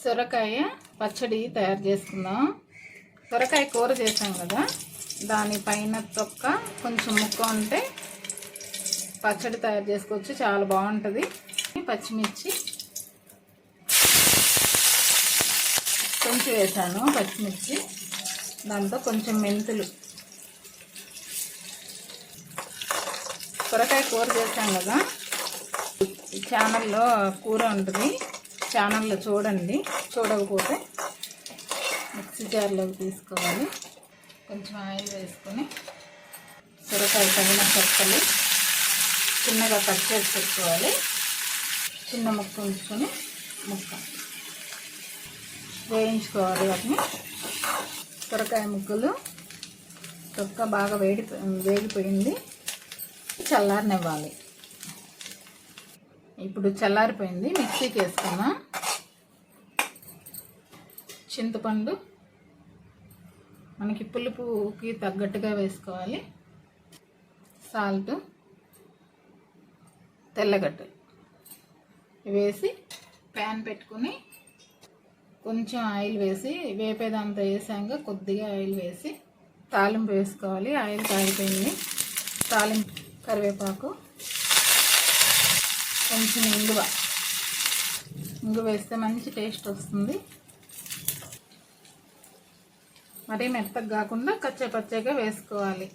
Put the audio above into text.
సొరకాయ పచ్చడి తయారు చేసుకుందాం. సొరకాయ కూర చేసాం కదా, దానిపైన తొక్క కొంచెం ముక్క ఉంటే పచ్చడి తయారు చేసుకోవచ్చు, చాలా బాగుంటుంది. పచ్చిమిర్చి కొంచెం వేసాను, పచ్చిమిర్చి దాంతో కొంచెం మెంతులు. సొరకాయ కూర చేసాం కదా, ఛానల్లో కూర ఉంటుంది, ఛానల్లో చూడండి. చూడకపోతే మిక్సీ జార్లోకి తీసుకోవాలి. కొంచెం ఆయిల్ వేసుకొని సొరకాయ తగిన చక్కలు చిన్నగా కట్ చేసి పెట్టుకోవాలి. చిన్న ముక్క ఉంచుకొని ముక్క వేయించుకోవాలి. వాటిని సొరకాయ ముక్కలు తొక్క బాగా వేగిపోయింది, చల్లారనివ్వాలి. ఇప్పుడు చల్లారిపోయింది, మిక్సీకి వేసుకున్నాం. చింతపండు మనకి పులుపుకి తగ్గట్టుగా వేసుకోవాలి. సాల్ట్, తెల్లగడ్డ వేసి ప్యాన్ పెట్టుకుని కొంచెం ఆయిల్ వేసి, వేపేదంతా వేసాక కొద్దిగా ఆయిల్ వేసి తాలింపు వేసుకోవాలి. ఆయిల్ కాగిపోయింది, తాలింపు కరివేపాకు, కొంచెం ఇంగువ వేస్తే మంచి టేస్ట్ వస్తుంది. మరీ మెత్తగా కాకుండా కచ్చపచ్చగా వేసుకోవాలి.